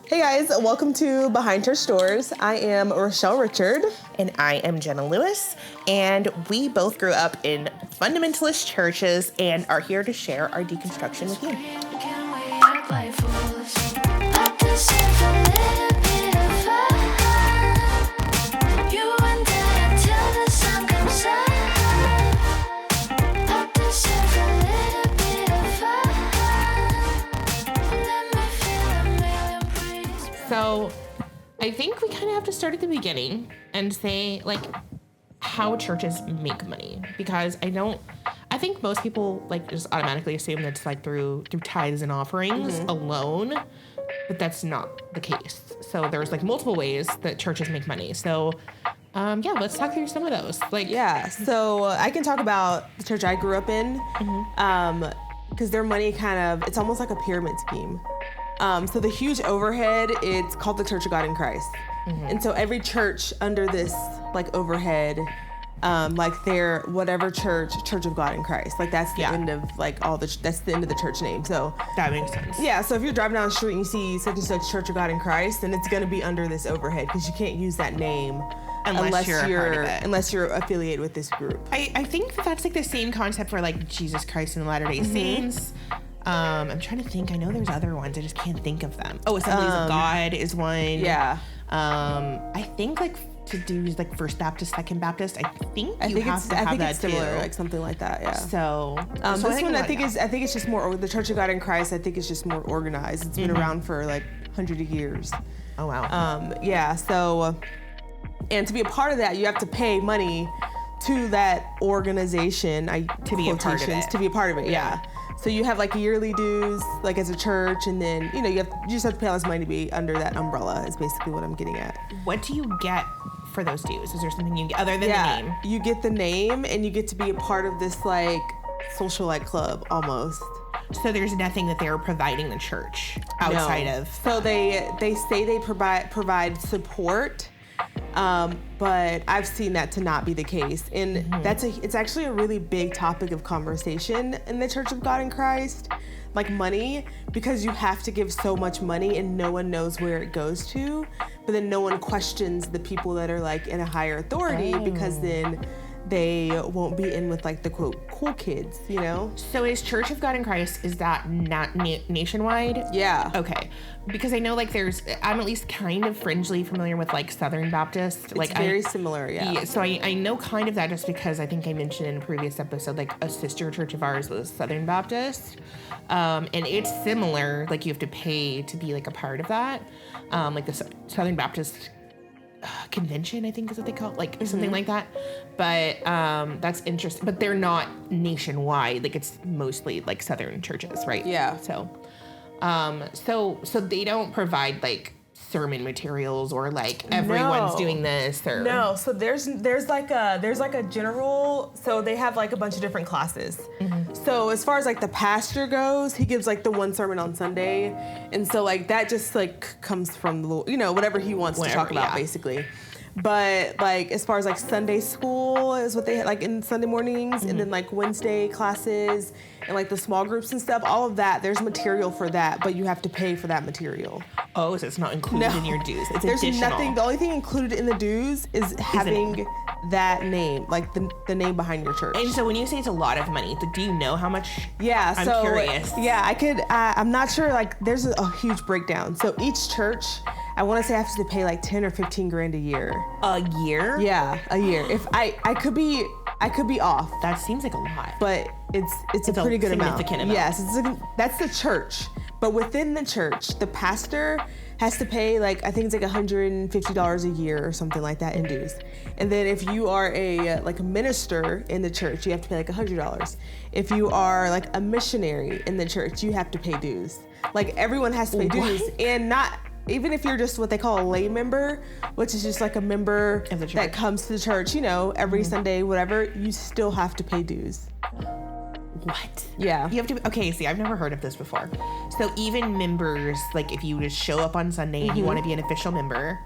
Hey guys, welcome to Behind Church Doors. I am Rochelle Richard. And I am Jenna Lewis. And we both grew up in fundamentalist churches and are here to share our deconstruction with you. So I think we kind of have to start at the beginning and say, like, how churches make money. Because I think most people, like, just automatically assume that it's, like, through tithes and offerings alone. But that's not the case. So there's, like, multiple ways that churches make money. So, let's talk through some of those. So I can talk about the church I grew up in. Because their money it's almost like a pyramid scheme. So the huge overhead, it's called the Church of God in Christ. And so every church under this like overhead, their whatever Church of God in Christ, like that's the end of like that's the end of the church name. So that makes sense. Yeah. So if you're driving down the street and you see such and such Church of God in Christ, then it's going to be under this overhead because you can't use that name unless you're affiliated with this group. I think that's like the same concept for like Jesus Christ and the Latter-day Saints. I'm trying to think. I know there's other ones. I just can't think of them. Oh, Assemblies of God is one. Yeah. I think like to do like First Baptist, Second Baptist. I think it's similar, too. like something like that. Yeah. So this one I think it's just more. The Church of God in Christ, I think it's just more organized. It's been around for like hundreds of years. Oh wow. So, and to be a part of that, you have to pay money to that organization. To be a part of it. Yeah. So you have like yearly dues, like as a church, and then you just have to pay all this money to be under that umbrella. Is basically what I'm getting at. What do you get for those dues? Is there something you get other than the name? You get the name, and you get to be a part of this like social like club almost. So there's nothing that they're providing the church outside of. So they say they provide support. But I've seen that to not be the case. And it's actually a really big topic of conversation in the Church of God in Christ, like money, because you have to give so much money and no one knows where it goes to, but then no one questions the people that are like in a higher authority because then they won't be in with like the quote cool kids, So is Church of God in Christ, is that not nationwide? Yeah. Okay. Because I know like I'm at least kind of fringely familiar with like Southern Baptist. It's very similar, yeah. So I know kind of that just because I think I mentioned in a previous episode, like a sister church of ours was Southern Baptist. And it's similar, like you have to pay to be like a part of that. Like the Southern Baptist convention, I think is what they call it, like something like that. But that's interesting. But they're not nationwide. Like it's mostly like Southern churches, right? Yeah. So they don't provide like sermon materials or like everyone's doing this or no. So there's like a general. So they have like a bunch of different classes. So as far as like the pastor goes, he gives like the one sermon on Sunday, and so like that just like comes from the whatever he wants to talk about basically. But like as far as like Sunday school is what they like in Sunday mornings, and then like Wednesday classes and like the small groups and stuff, all of that, there's material for that, but you have to pay for that material. Oh, so it's not included in your dues. It's additional. Nothing. The only thing included in the dues is having that name, like the name behind your church. And so when you say it's a lot of money, do you know how much? Yeah. I'm curious. Yeah, I could. I'm not sure. Like, there's a huge breakdown. So each church, I want to say I have to pay like 10 or 15 grand a year. A year? Yeah, a year. If I could be off. That seems like a lot. But it's a pretty good amount. Significant amount. Yes, that's the church. But within the church, the pastor has to pay like, I think it's like $150 a year or something like that in dues. And then if you are a minister in the church, you have to pay like $100. If you are like a missionary in the church, you have to pay dues. Like everyone has to pay dues, and not even if you're just what they call a lay member, which is just like a member that comes to the church, every Sunday, whatever, you still have to pay dues. What? Yeah. You have to, okay, see, I've never heard of this before. So even members, like if you just show up on Sunday and you want to be an official member,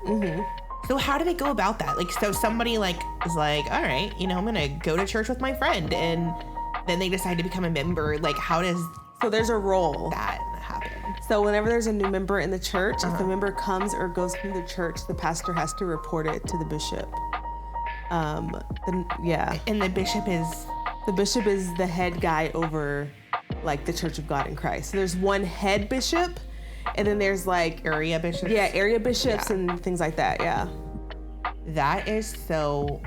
so how do they go about that? Like, so somebody like is like, all right, I'm going to go to church with my friend, and then they decide to become a member. Like, how does So there's a role that happen? So whenever there's a new member in the church, if the member comes or goes from the church, the pastor has to report it to the bishop. And the bishop is? The bishop is the head guy over like the Church of God in Christ. So there's one head bishop, and then there's like area bishops. Yeah, area bishops and things like that. Yeah. That is so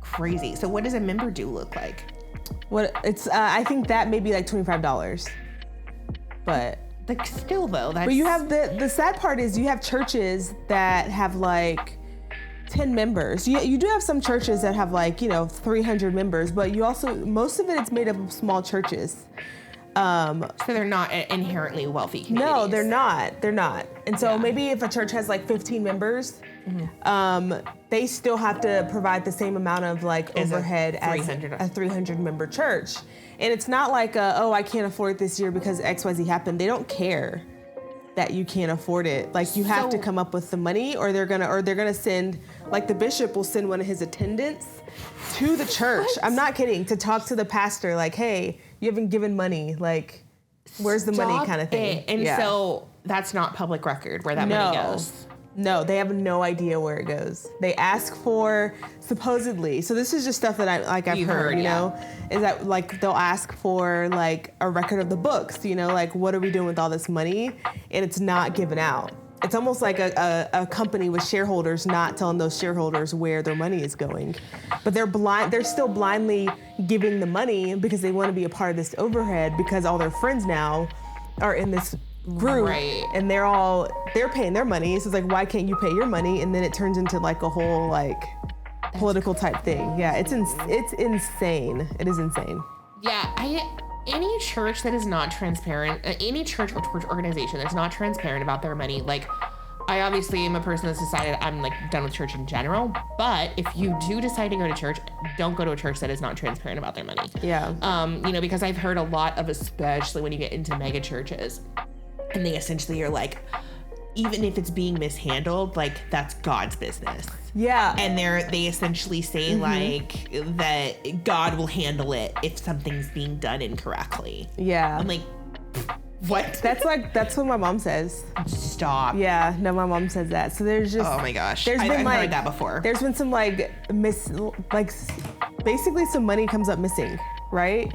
crazy. So what does a member due look like? What it's I think that may be like $25. But like still though, that's... But you have the sad part is you have churches that have like 10 members. You do have some churches that have like, 300 members, but you also, most of it's made up of small churches. So they're not inherently wealthy communities. No, they're not. And so maybe if a church has like 15 members, they still have to provide the same amount of like overhead as a 300 member church. And it's not like, I can't afford it this year because XYZ happened. They don't care that you can't afford it. Like you have to come up with the money, or they're gonna send, like the bishop will send one of his attendants to the church. What? I'm not kidding, to talk to the pastor like, hey, you haven't given money, like where's the money kind of thing. And so that's not public record where that money goes. No, they have no idea where it goes. They ask for, supposedly, so this is just stuff that I've heard, is that like they'll ask for like a record of the books, like what are we doing with all this money? And it's not given out. It's almost like a company with shareholders not telling those shareholders where their money is going. But they're still blindly giving the money because they want to be a part of this overhead, because all their friends now are in this group, and they're paying their money. So it's like, why can't you pay your money? And then it turns into like a whole like political type thing. Yeah, it's insane. It is insane. Yeah, any church that is not transparent, any church or church organization that's not transparent about their money, like I obviously am a person that's decided I'm like done with church in general, but if you do decide to go to church, don't go to a church that is not transparent about their money. Yeah. Because I've heard a lot of, especially when you get into mega churches, and they essentially are like, even if it's being mishandled, like that's God's business. Yeah. And they essentially say like that God will handle it if something's being done incorrectly. Yeah. I'm like, what? That's what my mom says. Stop. Yeah, no, my mom says that. So there's just, oh my gosh, I've heard that before. There's been some basically some money comes up missing, right?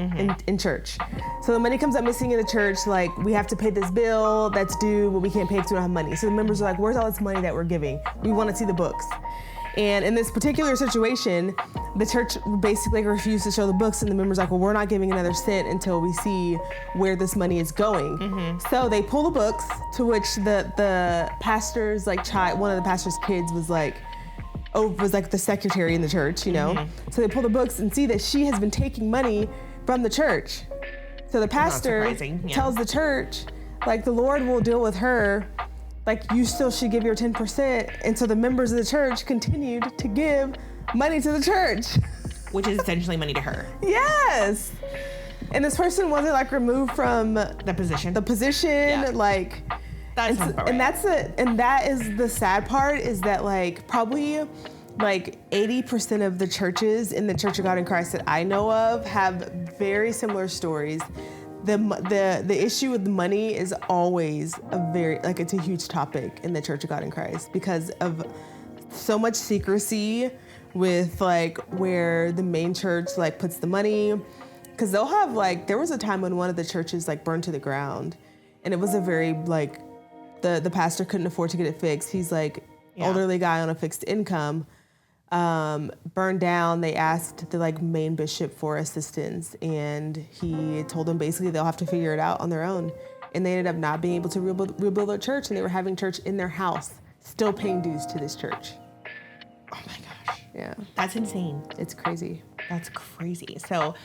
In church. So the money comes up missing in the church, like we have to pay this bill that's due, but we can't pay because we don't have money. So the members are like, where's all this money that we're giving? We want to see the books. And in this particular situation, the church basically refused to show the books, and the members like, well, we're not giving another cent until we see where this money is going. So they pull the books, to which the pastor's like one of the pastor's kids was like the secretary in the church, So they pull the books and see that she has been taking money from the church. So the pastor tells the church, like, the Lord will deal with her. Like, you still should give your 10%. And so the members of the church continued to give money to the church. Which is essentially money to her. Yes. And this person wasn't like removed from the position. Like, that's and that is the sad part, is that like probably like 80% of the churches in the Church of God in Christ that I know of have very similar stories. The issue with the money is always it's a huge topic in the Church of God in Christ because of so much secrecy with like where the main church like puts the money. Because they'll have like, there was a time when one of the churches like burned to the ground, and it was a very like, the pastor couldn't afford to get it fixed. He's like elderly guy on a fixed income. Burned down. They asked the like main bishop for assistance, and he told them basically they'll have to figure it out on their own. And they ended up not being able to rebuild their church, and they were having church in their house, still paying dues to this church. Oh my gosh. Yeah. That's insane. It's crazy. That's crazy. So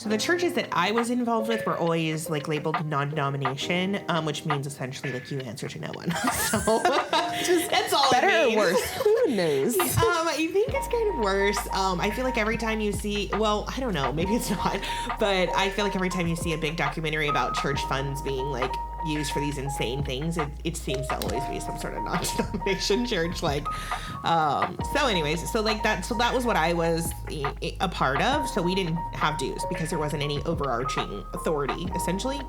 the churches that I was involved with were always like labeled non-denomination, which means essentially like you answer to no one. So that's all. Better it means. or worse? Who knows? I think it's kind of worse. I feel like every time you see, well, I don't know, maybe it's not, but I feel like every time you see a big documentary about church funds being like used for these insane things, it seems to always be some sort of non-denomination church. Like, so anyways, so that was what I was a part of. So we didn't have dues because there wasn't any overarching authority, essentially.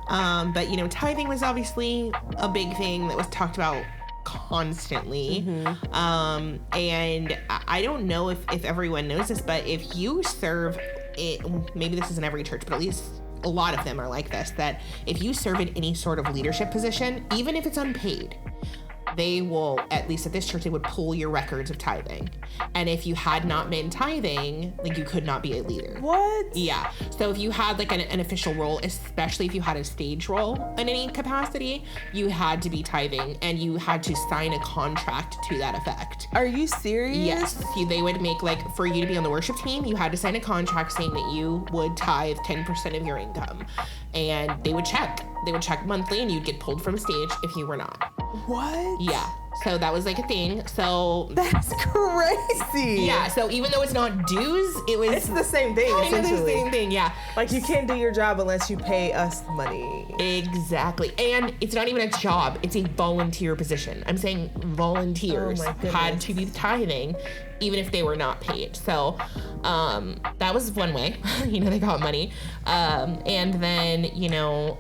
But, you know, tithing was obviously a big thing that was talked about constantly. And I don't know if everyone knows this, but if you serve it, maybe this isn't every church, but at least a lot of them are like this, that if you serve in any sort of leadership position, even if it's unpaid, they will, at least at this church, they would pull your records of tithing. And if you had not been tithing, like, you could not be a leader. What? Yeah. So if you had like an official role, especially if you had a stage role in any capacity, you had to be tithing and you had to sign a contract to that effect. Are you serious? Yes. They would make, like, for you to be on the worship team, you had to sign a contract saying that you would tithe 10% of your income. And they would check. They would check monthly and you'd get pulled from stage if you were not. What? Yeah. So that was like a thing. So that's crazy. Yeah. So even though it's not dues, it's the same thing. Kind of essentially. the same thing. Yeah. Like, you can't do your job unless you pay us money. Exactly. And it's not even a job. It's a volunteer position. I'm saying volunteers had to be tithing even if they were not paid. So that was one way, you know, they got money. And then, you know,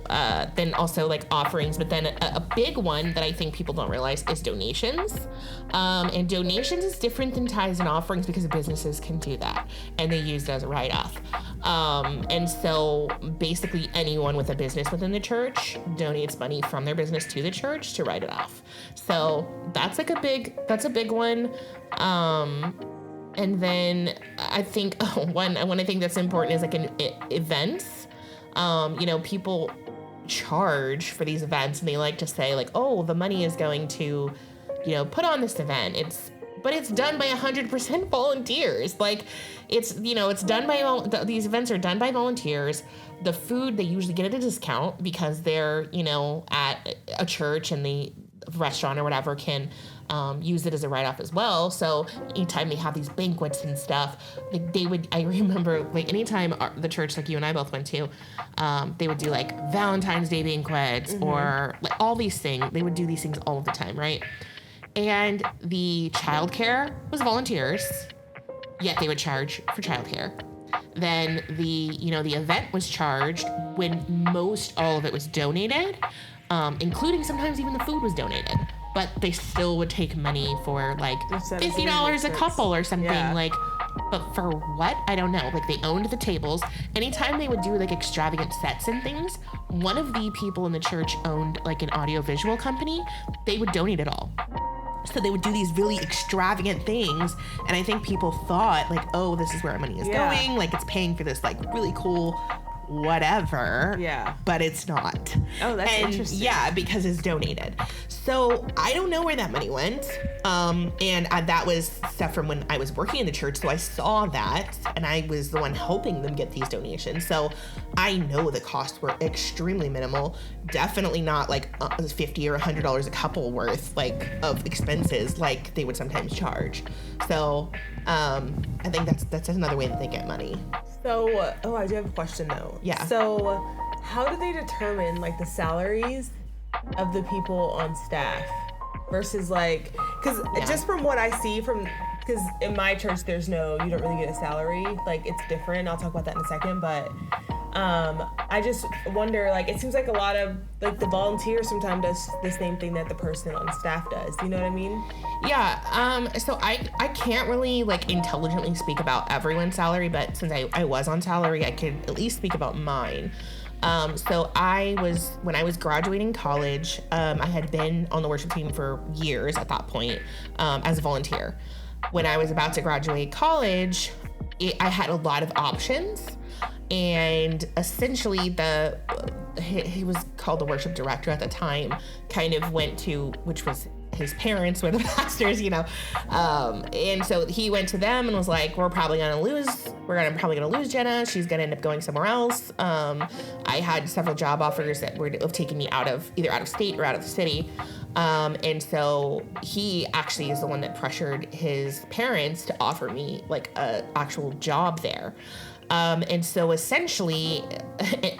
then also like offerings, but then a big one that I think people don't realize is donations. And donations is different than tithes and offerings because businesses can do that and they use it as a write-off. And so basically anyone with a business within the church donates money from their business to the church to write it off. So that's like a big one. And then I think one I think that's important is like events. You know, people charge for these events and they like to say like, oh, the money is going to, you know, put on this event. But it's done by 100% volunteers. Like, it's, you know, it's done by, these events are done by volunteers. The food, they usually get at a discount because they're, you know, at a church and the restaurant or whatever can use it as a write-off as well. So anytime they have these banquets and stuff, like I remember like anytime the church like you and I both went to, they would do like Valentine's Day banquets or like all these things. They would do these things all of the time, right? And the childcare was volunteers, yet they would charge for childcare. Then the event was charged when most all of it was donated, including sometimes even the food was donated. But they still would take money for like $50 a couple or something. Yeah. Like, but for what? I don't know. Like, they owned the tables. Anytime they would do like extravagant sets and things, one of the people in the church owned like an audiovisual company. They would donate it all. So they would do these really extravagant things. And I think people thought like, oh, this is where our money is going. Like, it's paying for this like really cool whatever. Yeah. But it's not. Oh, that's interesting. Yeah, because it's donated. So I don't know where that money went. And that was stuff from when I was working in the church. So I saw that and I was the one helping them get these donations. So I know the costs were extremely minimal. Definitely not like $50 or $100 a couple worth like of expenses like they would sometimes charge. So I think that's another way that they get money. So, I do have a question though. Yeah. So, how do they determine like the salaries of the people on staff versus like, because just from what I see because in my church you don't really get a salary. Like, it's different. I'll talk about that in a second. But I just wonder, like, it seems like a lot of like the volunteer sometimes does the same thing that the person on staff does. You know what I mean? Yeah. So I can't really like intelligently speak about everyone's salary, but since I was on salary, I could at least speak about mine. So when I was graduating college, I had been on the worship team for years at that point, as a volunteer. When I was about to graduate college, I had a lot of options. And essentially he was called the worship director at the time, kind of went to, which was his parents were the pastors, you know. And so he went to them and was like, we're probably gonna lose Jenna. She's gonna end up going somewhere else. I had several job offers that were taking me either out of state or out of the city. And so he actually is the one that pressured his parents to offer me like a actual job there. And so essentially,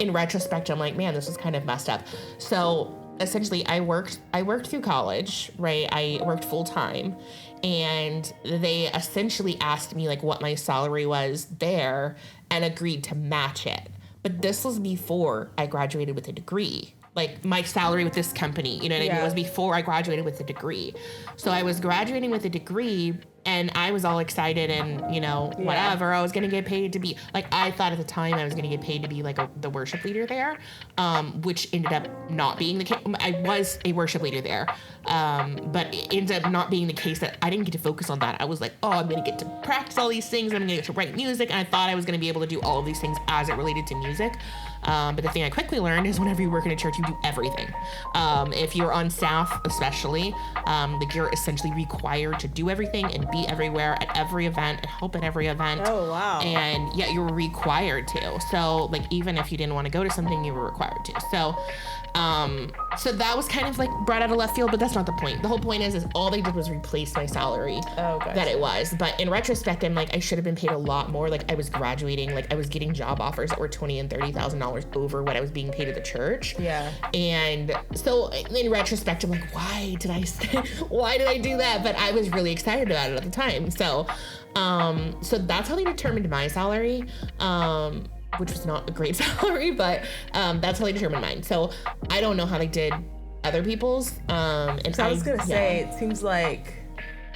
in retrospect, I'm like, man, this was kind of messed up. So essentially, I worked through college, right? I worked full time, and they essentially asked me like what my salary was there and agreed to match it. But this was before I graduated with a degree. Like my salary with this company, you know what I mean? It was before I graduated with a degree. So I was graduating with a degree and I was all excited and, you know, whatever. I was going to get paid to be, like, I thought at the time I was going to get paid to be like the worship leader there, which ended up not being the case. I was a worship leader there, but it ended up not being the case that I didn't get to focus on that. I was like, oh, I'm going to get to practice all these things. I'm going to get to write music. And I thought I was going to be able to do all of these things as it related to music. But the thing I quickly learned is whenever you work in a church, you do everything. If you're on staff, especially, like you're essentially required to do everything and be everywhere at every event and help at every event. Oh, wow. And yeah, you're required to. So like, even if you didn't want to go to something, you were required to. So that was kind of like brought out of left field, but that's not the point. The whole point is all they did was replace my salary that it was. But in retrospect, I'm like, I should have been paid a lot more. Like I was graduating, like I was getting job offers that were $20,000 and $30,000 over what I was being paid at the church. Yeah. And so in retrospect, I'm like, why did I do that? But I was really excited about it at the time. So that's how they determined my salary. Which was not a great salary, but that's how they determined mine. So I don't know how they did other people's. And so I was gonna say, it seems like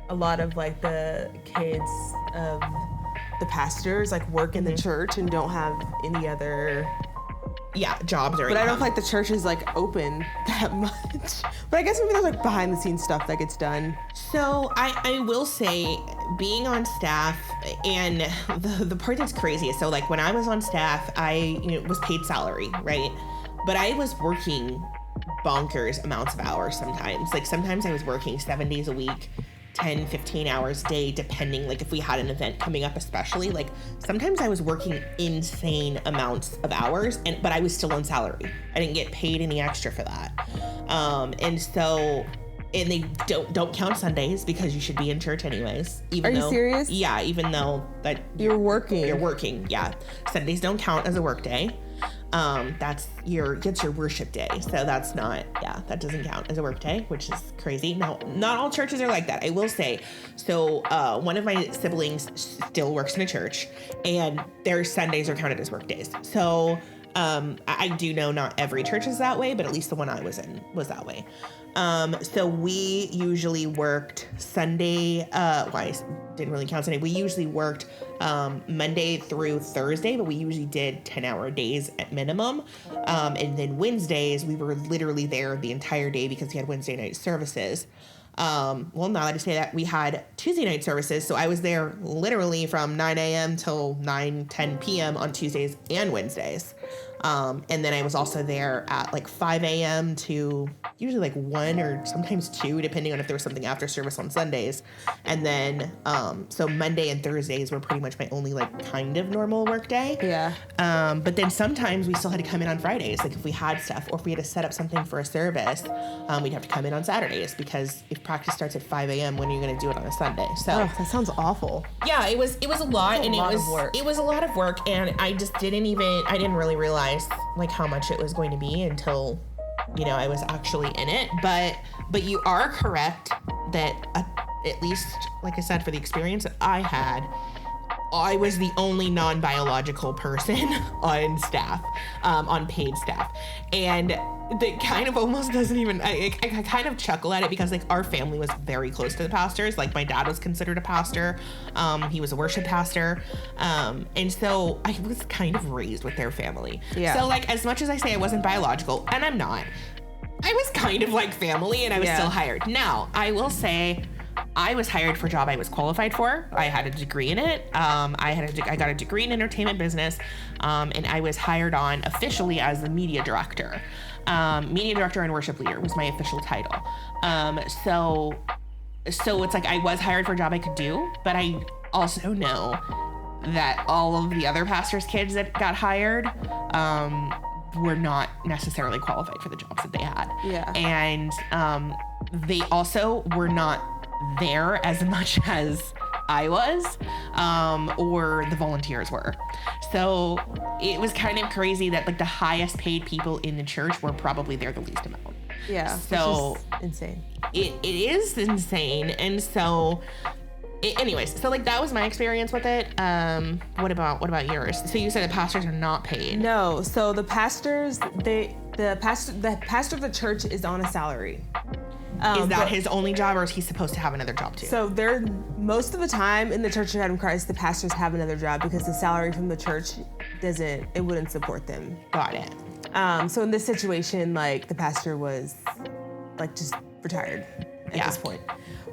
a lot of like the kids of the pastors like work in the church and don't have any other jobs or But I don't feel like the church is like open that much. But I guess maybe there's like behind the scenes stuff that gets done. So I will say, being on staff, and the part that's crazy is, so like when I was on staff, I was paid salary, right? But I was working bonkers amounts of hours sometimes. Like sometimes I was working 7 days a week, 10, 15 hours a day, depending, like if we had an event coming up, especially, like sometimes I was working insane amounts of hours, but I was still on salary. I didn't get paid any extra for that. And they don't count Sundays because you should be in church anyways. Are you serious? Yeah, even though that you're working. You're working, yeah. Sundays don't count as a work day. That's your worship day. So that doesn't count as a work day, which is crazy. Now, not all churches are like that, I will say. So one of my siblings still works in a church and their Sundays are counted as work days. So I do know not every church is that way, but at least the one I was in was that way. So we usually worked Sunday, I didn't really count Sunday. We usually worked Monday through Thursday, but we usually did 10-hour days at minimum. And then Wednesdays, we were literally there the entire day because we had Wednesday night services. Now that I say that, we had Tuesday night services. So I was there literally from 9 a.m. till 10 p.m. on Tuesdays and Wednesdays. And then I was also there at like 5 a.m. to usually like 1 or sometimes 2, depending on if there was something after service on Sundays. And then, so Monday and Thursdays were pretty much my only like kind of normal work day. Yeah. But then sometimes we still had to come in on Fridays. Like if we had stuff or if we had to set up something for a service, we'd have to come in on Saturdays because if practice starts at 5 a.m., when are you going to do it on a Sunday? So that sounds awful. Yeah, it was a lot, and it was a lot of work, and I just didn't really realize like how much it was going to be until I was actually in it. But you are correct that at least, like I said, for the experience that I had, I was the only non-biological person on staff, on paid staff. And that kind of almost doesn't even, I kind of chuckle at it because like our family was very close to the pastors. Like my dad was considered a pastor. He was a worship pastor. And so I was kind of raised with their family. Yeah. So like, as much as I say I wasn't biological, and I'm not, I was kind of like family, and I was still hired. Now, I will say, I was hired for a job I was qualified for. I had a degree in it. I got a degree in entertainment business, and I was hired on officially as the media director. Media director and worship leader was my official title. So it's like I was hired for a job I could do, but I also know that all of the other pastors' kids that got hired were not necessarily qualified for the jobs that they had. Yeah. And they also were not there as much as I was, or the volunteers were. So it was kind of crazy that like the highest paid people in the church were probably there the least amount. Yeah. So which is insane. It is insane. And so anyways, so like that was my experience with it. What about yours? So you said the pastors are not paid. No, so the pastors, the pastor of the church is on a salary. Is that his only job, or is he supposed to have another job too? So most of the time in the Church of God in Christ, the pastors have another job because the salary from the church wouldn't support them. Got it. So in this situation, like the pastor was like just retired at this point.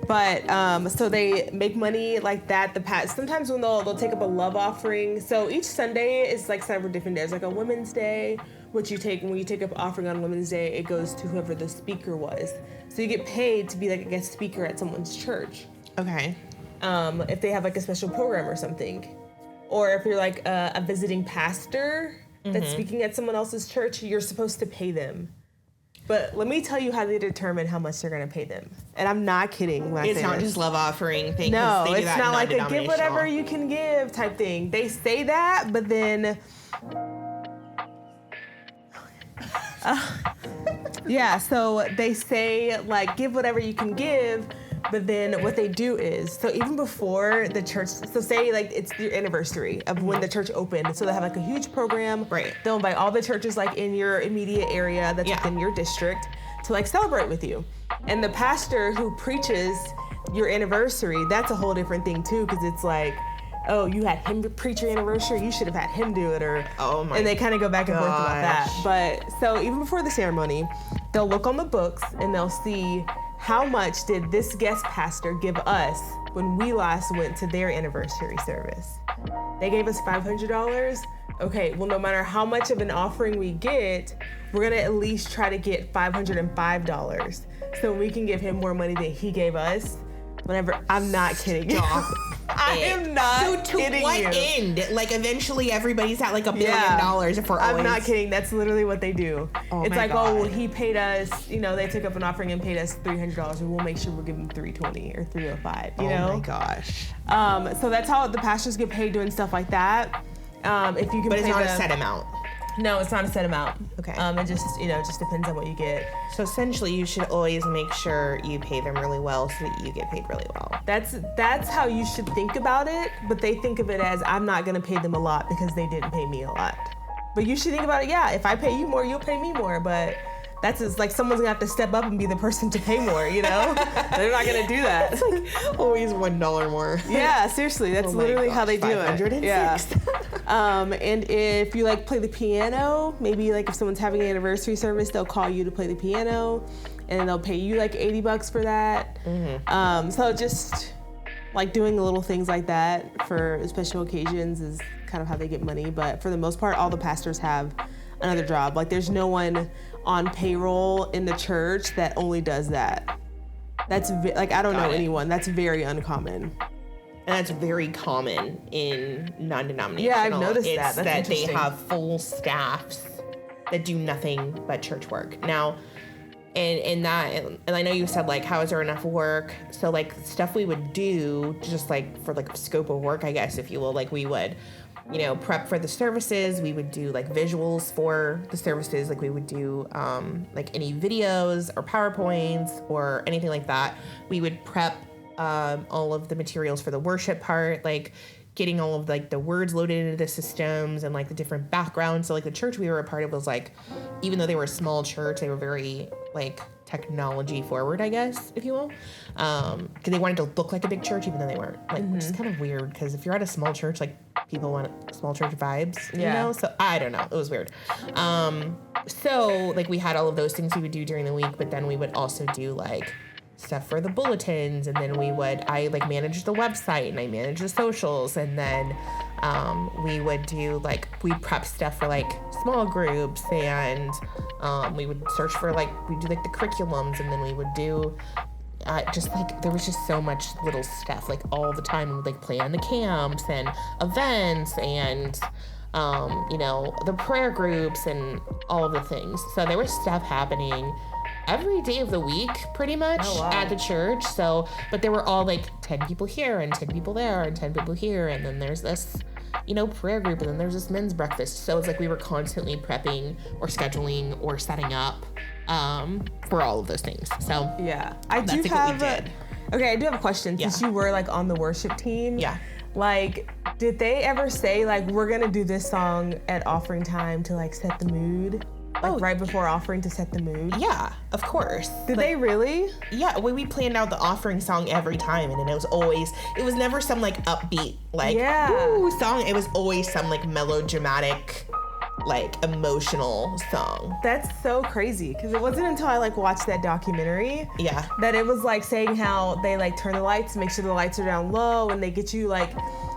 But so they make money like that. Sometimes when they'll take up a love offering. So each Sunday is like several different days, like a Women's Day, which when you take up offering on Women's Day, it goes to whoever the speaker was. So you get paid to be like a guest speaker at someone's church. Okay. If they have like a special program or something, or if you're like a visiting pastor that's speaking at someone else's church, you're supposed to pay them. But let me tell you how they determine how much they're going to pay them. And I'm not kidding when I say It's not just love offering thing. No, it's not like a give whatever you can give type thing. They say that, but then... so they say, like, give whatever you can give, but then what they do is, so even before the church, so say, like, it's your anniversary of when the church opened, so they have, like, a huge program. Right. They'll invite all the churches, like, in your immediate area that's within your district to, like, celebrate with you. And the pastor who preaches your anniversary, that's a whole different thing, too, because it's like, oh, you had him preach your anniversary, you should have had him do it, or and they kind of go back and forth about that. But so even before the ceremony, they'll look on the books and they'll see how much did this guest pastor give us when we last went to their anniversary service. They gave us $500. Okay, well, no matter how much of an offering we get, we're gonna at least try to get $505 so we can give him more money than he gave us. Whenever, I'm not kidding you. I am not kidding you. So to what end? Like, eventually everybody's at like $1 billion if we're always... I'm not kidding. That's literally what they do. Oh it's my like, God. oh, well, he paid us, they took up an offering and paid us $300, and we'll make sure we'll give him $320 or $305, you know? Oh my gosh. So that's how the pastors get paid doing stuff like that. If you can But it's pay not them, a set amount. No, it's not a set amount. Okay. It just, just depends on what you get. So essentially, you should always make sure you pay them really well so that you get paid really well. That's how you should think about it, but they think of it as, I'm not going to pay them a lot because they didn't pay me a lot. But you should think about it, if I pay you more, you'll pay me more, but that's just like someone's gonna have to step up and be the person to pay more, They're not gonna do that. It's like always $1 more. Yeah, seriously, that's literally how they do it. 506. Yeah. And if you like play the piano, maybe like if someone's having an anniversary service, they'll call you to play the piano, and then they'll pay you like $80 for that. So just like doing little things like that for special occasions is kind of how they get money. But for the most part, all the pastors have another job. Like there's no one on payroll in the church that only does that. That's I don't know anyone. That's very uncommon. And that's very common in non-denominational. Yeah, I've noticed that. That's that they interesting. have full staffs that do nothing but church work. Now, and I know you said like, how is there enough work? So like stuff we would do just like for like scope of work, I guess, if you will, like we would, prep for the services. We would do like visuals for the services. Like we would do like any videos or PowerPoints or anything like that. We would prep all of the materials for the worship part, like getting all of like the words loaded into the systems and like the different backgrounds. So like the church we were a part of was like, even though they were a small church, they were very like technology forward, I guess, if you will. Because they wanted to look like a big church, even though they weren't. Like, which is kind of weird, because if you're at a small church, like people want small church vibes, you know? So I don't know. It was weird. So like we had all of those things we would do during the week, but then we would also do like stuff for the bulletins, and then I like managed the website and I managed the socials, and then we would do like, we prep stuff for like small groups, and we would search for like, we'd do like the curriculums, and then we would do just like, there was just so much little stuff like all the time. We would like plan the camps and events and the prayer groups and all of the things. So there was stuff happening every day of the week, pretty much, at the church. So, but there were all like 10 people here and 10 people there and 10 people here. And then there's this, prayer group, and then there's this men's breakfast. So it's like we were constantly prepping or scheduling or setting up for all of those things. So yeah, that's like what we did. Okay, I do have a question. Since you were like on the worship team. Yeah. Like, did they ever say like, we're gonna do this song at offering time to like set the mood? Like right before offering to set the mood? Yeah, of course. Did they really? Yeah, we planned out the offering song every time, and it was never some like upbeat, like, ooh, song. It was always some like melodramatic, like emotional song. That's so crazy, because it wasn't until I like watched that documentary that it was like saying how they like turn the lights, make sure the lights are down low, and they get you like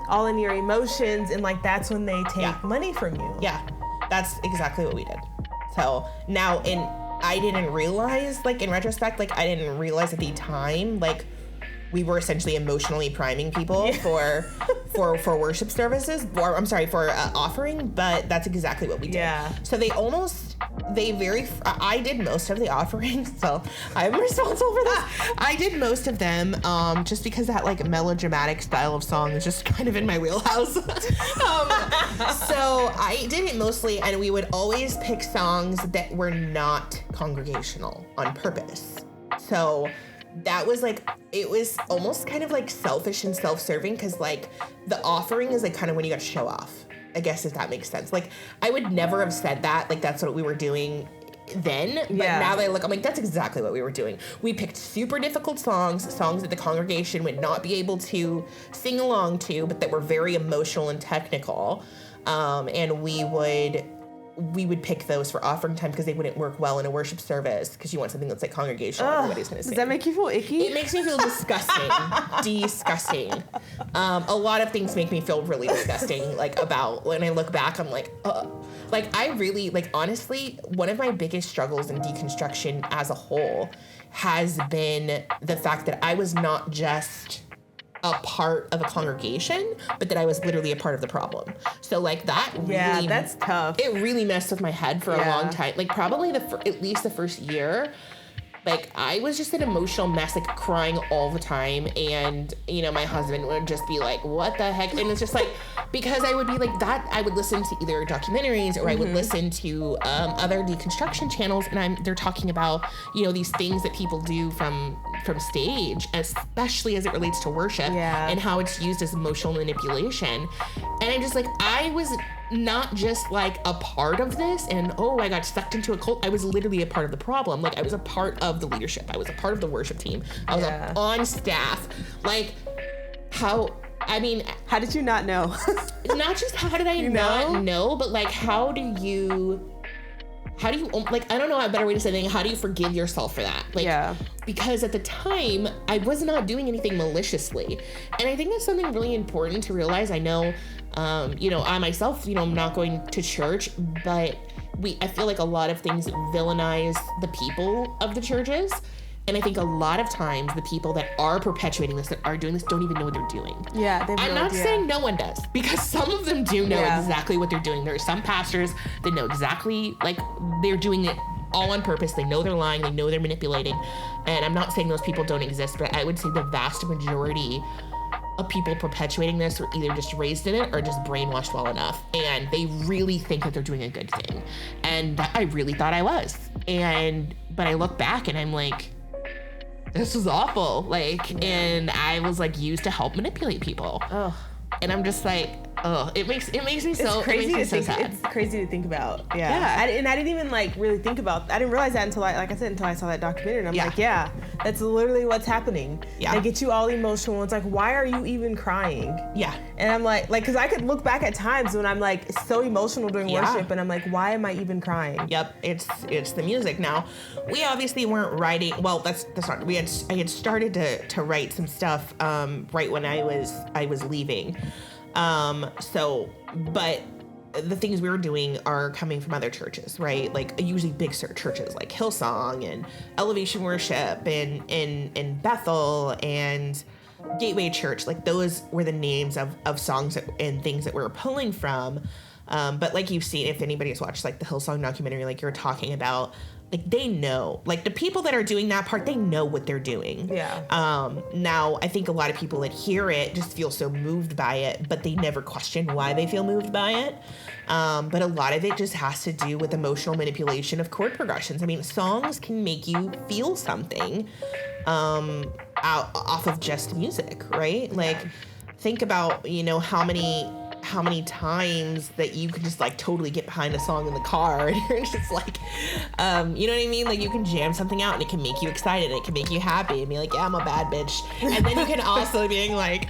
all in your emotions, and like that's when they take money from you. Yeah, that's exactly what we did. So now, I didn't realize, like in retrospect, like I didn't realize at the time, like we were essentially emotionally priming people for worship services, or I'm sorry, for offering, but that's exactly what we did. Yeah. So I did most of the offerings, so I'm responsible for this. I did most of them, just because that like melodramatic style of song is just kind of in my wheelhouse. So I did it mostly, and we would always pick songs that were not congregational on purpose. So that was like, it was almost kind of like selfish and self-serving, because like the offering is like kind of when you got to show off, I guess, if that makes sense. Like I would never have said that, like that's what we were doing then, but now that I look, I'm like, that's exactly what we were doing. We picked super difficult songs that the congregation would not be able to sing along to, but that were very emotional and technical, and we would pick those for offering time, because they wouldn't work well in a worship service, because you want something that's like congregational. Everybody's gonna sing. Does that make you feel icky? It makes me feel disgusting. Disgusting. A lot of things make me feel really disgusting. Like about when I look back, I'm like, like I really, like honestly, one of my biggest struggles in deconstruction as a whole has been the fact that I was not just a part of a congregation, but that I was literally a part of the problem. So like that really, that's tough. It really messed with my head for a long time. Like probably at least the first year, like I was just an emotional mess, like crying all the time. And, you know, my husband would just be like, what the heck? And it's just like, because I would be like that, I would listen to either documentaries or I would listen to other deconstruction channels, and they're talking about, you know, these things that people do from stage, especially as it relates to worship and how it's used as emotional manipulation. And I'm just like, I was not just like a part of this and I got sucked into a cult. I was literally a part of the problem. Like I was a part of the leadership. I was a part of the worship team. I was on staff. Like how did you not know? Not just how did I not know, but like how do you like, I don't know a better way to say it. How do you forgive yourself for that? Like, because at the time I was not doing anything maliciously. And I think that's something really important to realize. I know, you know, I myself, you know, I'm not going to church, but I feel like a lot of things villainize the people of the churches. And I think a lot of times the people that are perpetuating this, that are doing this, don't even know what they're doing. Yeah, I'm not saying no one does, because some of them do know exactly what they're doing. There are some pastors that know exactly, like they're doing it all on purpose. They know they're lying. They know they're manipulating. And I'm not saying those people don't exist, but I would say the vast majority of people perpetuating this were either just raised in it or just brainwashed well enough. And they really think that they're doing a good thing. And I really thought I was. But I look back and I'm like, this was awful. Like, and I was like used to help manipulate people. And I'm just like, it makes me so crazy. sad. It's crazy to think about. I didn't even like really think about. I didn't realize that until I saw that documentary. And I'm like, that's literally what's happening. They get you all emotional. It's like, why are you even crying? And I'm like, because I could look back at times when I'm like so emotional during worship, and I'm like, why am I even crying? It's the music. Now, we obviously weren't writing. Well, that's not. I had started to write some stuff right when I was leaving. But the things we were doing are coming from other churches, right? Like usually big churches like Hillsong and Elevation Worship and Bethel and Gateway Church. Like those were the names of songs and things that we were pulling from. But like you've seen, if anybody has watched like the Hillsong documentary, like you're talking about, like they know, like the people that are doing that part, they know what they're doing. Now I think a lot of people that hear it just feel so moved by it, but they never question why they feel moved by it. But a lot of it just has to do with emotional manipulation of chord progressions. I mean, songs can make you feel something, off of just music, right? Like, think about, you know, how many times that you can just like totally get behind a song in the car and you're just like, you know what I mean? Like, you can jam something out and it can make you excited and it can make you happy and be like, yeah, I'm a bad bitch. And then you can also being like,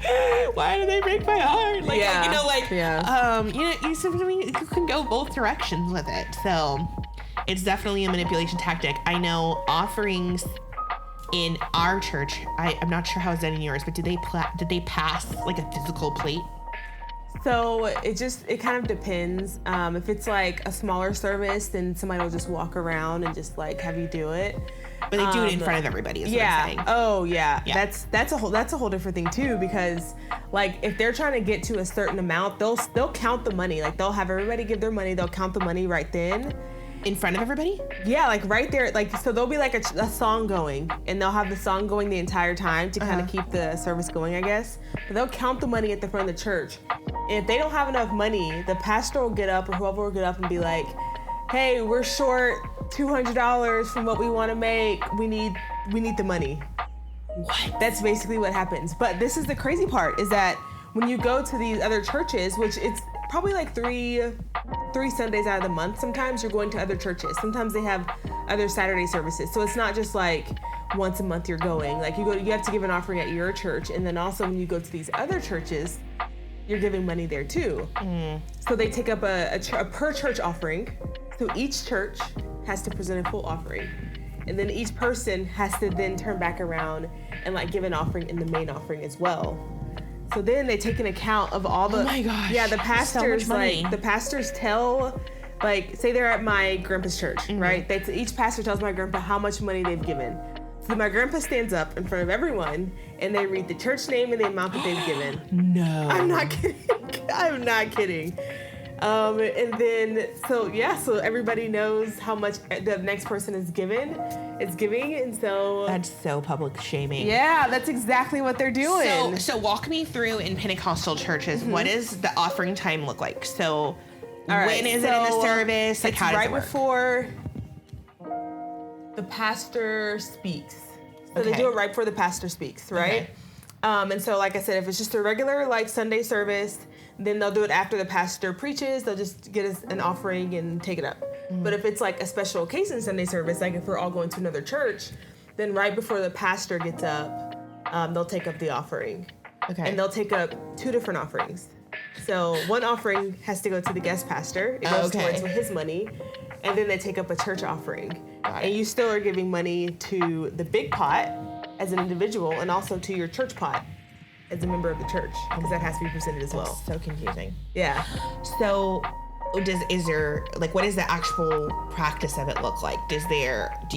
why do they break my heart? Like, Yeah. you know, like, Yeah. you know, you can go both directions with it. So it's definitely a manipulation tactic. I know offerings in our church, I'm not sure how it's done in yours, but did they pass like a physical plate? So it kind of depends. If it's like a smaller service, then somebody will just walk around and just like have you do it. But they do it in front of everybody, is what I'm saying. Oh yeah. That's a whole different thing too, because like if they're trying to get to a certain amount, they'll count the money. Like they'll have everybody give their money, they'll count the money right then. In front of everybody? Yeah, like right there. Like, so there'll be like a song going, and they'll have the song going the entire time to kind of keep the service going, I guess. But they'll count the money at the front of the church. And if they don't have enough money, the pastor will get up or whoever will get up and be like, hey, we're short $200 from what we want to make. We need the money. What? That's basically what happens. But this is the crazy part, is that when you go to these other churches, which it's probably like three Sundays out of the month, sometimes you're going to other churches. Sometimes they have other Saturday services. So it's not just like once a month you're going. Like you have to give an offering at your church. And then also when you go to these other churches, you're giving money there too. So they take up a per church offering. So each church has to present a full offering. And then each person has to then turn back around and like give an offering in the main offering as well. So then they take an account of all the. Oh my gosh. Yeah, the pastors, so much money. like the pastors tell, like, say they're at my grandpa's church, right? Each pastor tells my grandpa how much money they've given. So my grandpa stands up in front of everyone and they read the church name and the amount that they've given. No. I'm not kidding. I'm not kidding. And then, so everybody knows how much the next person is giving, and so... That's so public shaming. Yeah, that's exactly what they're doing. So walk me through in Pentecostal churches, what does the offering time look like? So when is it in the service? Like, it's how does right it work? before the pastor speaks. So they Okay. do it right before the pastor speaks, right? Okay. And so, like I said, if it's just a regular like Sunday service, then they'll do it after the pastor preaches. They'll just get us an offering and take it up. But if it's like a special occasion Sunday service, like if we're all going to another church, then right before the pastor gets up, they'll take up the offering. Okay. And they'll take up two different offerings. So one offering has to go to the guest pastor. It goes towards his money. And then they take up a church offering. And you still are giving money to the big pot as an individual and also to your church pot as a member of the church, because that has to be presented as well. So confusing. Yeah. So is there, like, what does the actual practice of it look like? Do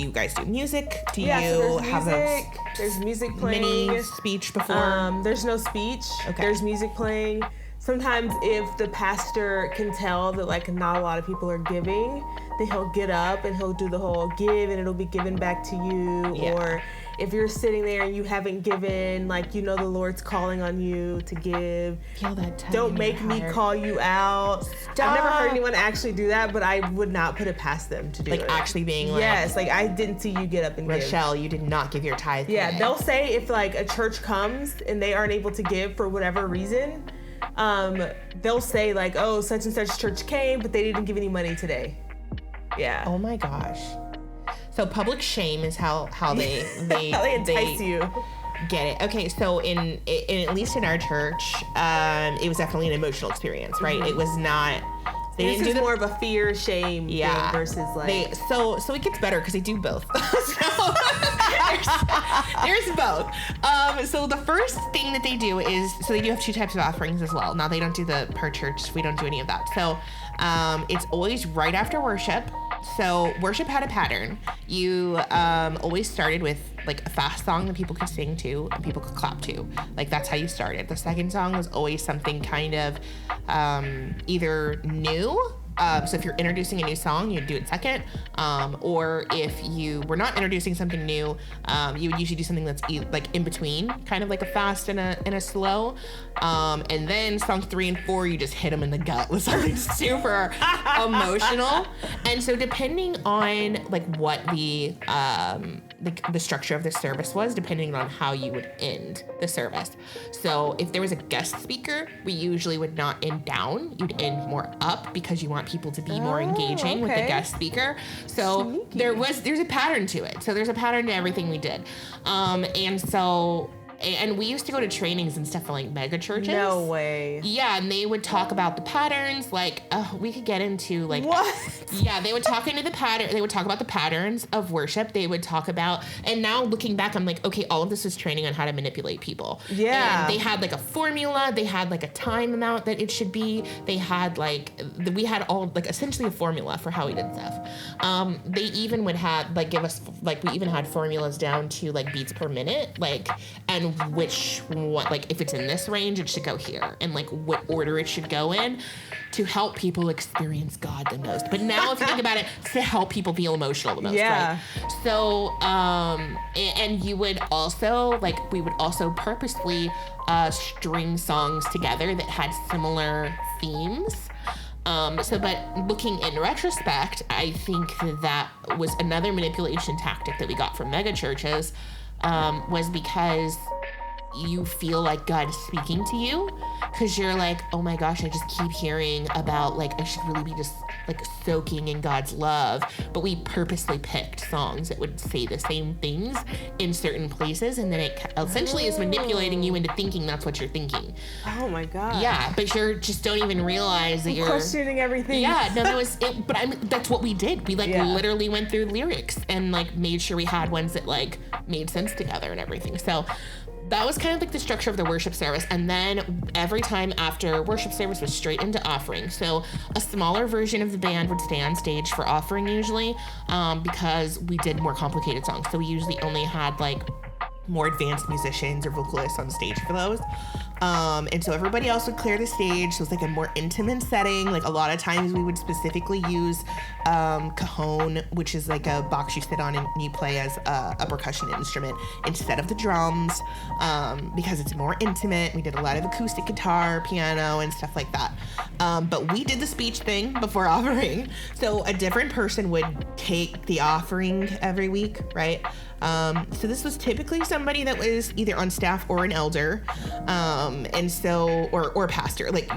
you guys do music? Do you So have there's music playing. mini speech before? There's no speech. Okay. There's music playing. Sometimes if the pastor can tell that like not a lot of people are giving, then he'll get up and he'll do the whole give and it'll be given back to you. Yeah. Or if you're sitting there and you haven't given, like, you know, the Lord's calling on you to give. Feel that time Don't in make your me heart. call you out. Stop. I've never heard anyone actually do that, but I would not put it past them to do Like it. actually being like, Yes, like I didn't see you get up and give. Rochelle, you did not give your tithe Yeah, today. they'll say if like a church comes and they aren't able to give for whatever reason, they'll say like, oh, such and such church came, but they didn't give any money today. Yeah. Oh my gosh. So public shame is how they How they entice you. get it. Okay, so in at least in our church, it was definitely an emotional experience, right? It was not. They This didn't is do the more of a fear, shame thing versus like. so it gets better because they do both. So there's both. So the first thing that they do is, so they do have two types of offerings as well. Now they don't do the per church. We don't do any of that. So it's always right after worship. So worship had a pattern. You always started with like a fast song that people could sing to and people could clap to. Like that's how you started. The second song was always something kind of either new. So if you're introducing a new song, you'd do it second. Or if you were not introducing something new, you would usually do something that's like in between, kind of like a fast and a slow. And then song 3 and 4, you just hit them in the gut with something super emotional. And so depending on like what the structure of the service was, depending on how you would end the service. So if there was a guest speaker, we usually would not end down. You'd end more up because you want people to be more engaging with the guest speaker. So there's a pattern to it. So there's a pattern to everything we did. And we used to go to trainings and stuff for like mega churches. No way. Yeah, and they would talk about the patterns. Like, we could get into like what? Yeah, they would talk into the pattern. They would talk about the patterns of worship. They would talk about, and now looking back, I'm like, okay, all of this was training on how to manipulate people. Yeah. And they had like a formula. They had like a time amount that it should be. They had we had all like essentially a formula for how we did stuff. They even would have like give us like we even had formulas down to like beats per minute, like and which one, like if it's in this range, it should go here, and like what order it should go in to help people experience God the most. But now if you think about it, it's to help people feel emotional the most, right? So, and you would also, like, we would also purposely string songs together that had similar themes. But looking in retrospect, I think that was another manipulation tactic that we got from mega churches, was because you feel like God is speaking to you, because you're like, oh my gosh, I just keep hearing about like I should really be just like soaking in God's love. But we purposely picked songs that would say the same things in certain places, and then it essentially is manipulating you into thinking that's what you're thinking. Oh my God. Yeah, but you're just don't even realize that you're questioning everything. Yeah, no, that was it. But that's what we did. We literally went through lyrics and like made sure we had ones that like made sense together and everything. So that was kind of like the structure of the worship service. And then every time after worship service was straight into offering. So a smaller version of the band would stay on stage for offering usually, because we did more complicated songs. So we usually only had like more advanced musicians or vocalists on stage for those. And so everybody else would clear the stage. So it was like a more intimate setting. Like a lot of times we would specifically use cajon, which is like a box you sit on and you play as a percussion instrument instead of the drums, because it's more intimate. We did a lot of acoustic guitar, piano, and stuff like that. But we did the speech thing before offering. So a different person would take the offering every week, right? So this was typically somebody that was either on staff or an elder, and so, or a pastor, like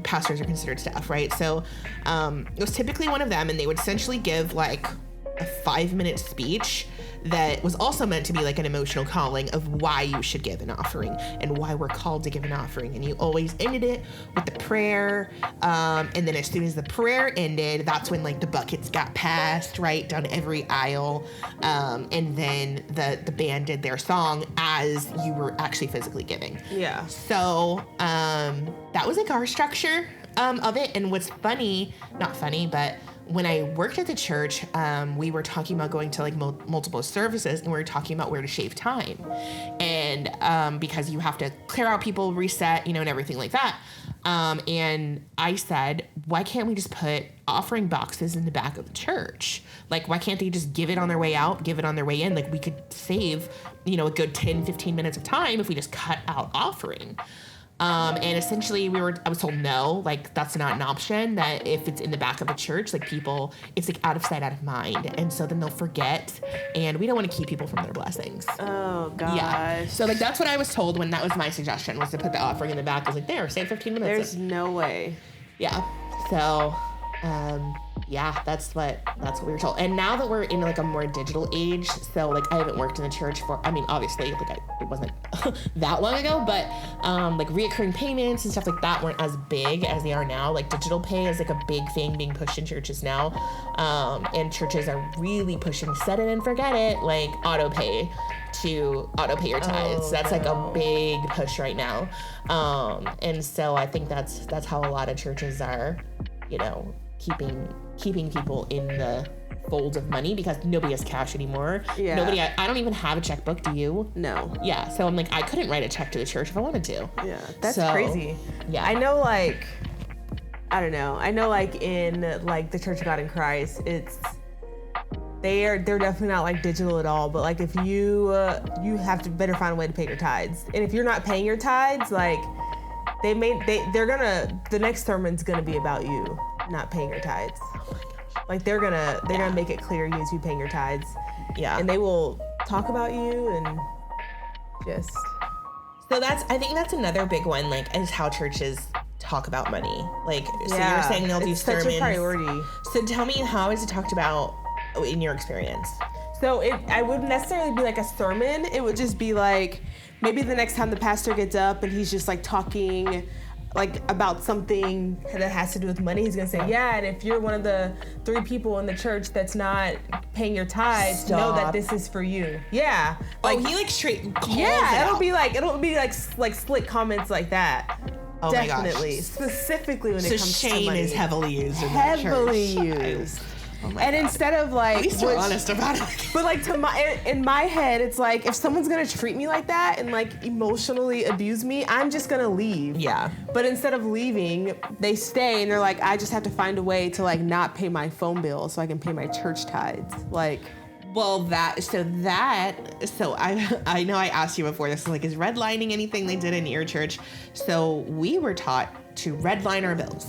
pastors are considered staff, right? So it was typically one of them, and they would essentially give like a 5-minute speech that was also meant to be like an emotional calling of why you should give an offering and why we're called to give an offering. And you always ended it with the prayer. And then as soon as the prayer ended, that's when like the buckets got passed, right, down every aisle. And then the band did their song as you were actually physically giving. Yeah. So that was like our structure of it. And what's funny, not funny, but when I worked at the church, we were talking about going to like multiple services, and we were talking about where to shave time. And because you have to clear out people, reset, and everything like that. And I said, why can't we just put offering boxes in the back of the church? Like, why can't they just give it on their way out, give it on their way in? Like, we could save, a good 10, 15 minutes of time if we just cut out offering. And essentially I was told no, like that's not an option, that if it's in the back of a church, like people, it's like out of sight, out of mind. And so then they'll forget, and we don't want to keep people from their blessings. Oh gosh. Yeah. So like, that's what I was told when that was my suggestion, was to put the offering in the back. I was like, there, save 15 minutes. There's no way. Yeah. So, that's what we were told. And now that we're in like a more digital age, so like I haven't worked in the church for, obviously like it wasn't that long ago, but like reoccurring payments and stuff like that weren't as big as they are now. Like digital pay is like a big thing being pushed in churches now. And churches are really pushing set it and forget it, like auto pay your tithes. That's like a big push right now. And so I think that's how a lot of churches are, keeping people in the fold of money, because nobody has cash anymore. Yeah. I don't even have a checkbook. Do you? No. Yeah. So I'm like, I couldn't write a check to the church if I wanted to. Yeah. That's crazy. Yeah. I know like in like the Church of God in Christ, they're definitely not like digital at all, but like if you have to better find a way to pay your tithes. And if you're not paying your tithes, like the next sermon's gonna be about you not paying your tithes. Like they're gonna make it clear you need to be paying your tithes. Yeah. And they will talk about you and just. So I think that's another big one, like, is how churches talk about money. Like, so you're saying they'll do sermons. It's such a priority. So tell me, how is it talked about in your experience? So I wouldn't necessarily be like a sermon. It would just be like, maybe the next time the pastor gets up and he's just like talking like about something that has to do with money, he's gonna say, yeah, and if you're one of the 3 people in the church that's not paying your tithes, know that this is for you. Yeah. Like, he like straight calls it'll be like slick comments like that. Oh Definitely. My gosh. Specifically when it comes to money. Shame is heavily used in heavily that church. used. Oh my and God. Instead of like, at least you're honest about it. But like in my head, it's like, if someone's gonna treat me like that and like emotionally abuse me, I'm just gonna leave. Yeah. But instead of leaving, they stay and they're like, I just have to find a way to like not pay my phone bill so I can pay my church tithes. Like. Well, so I know I asked you before this, like, is redlining anything they did in your church? So we were taught to redline our bills.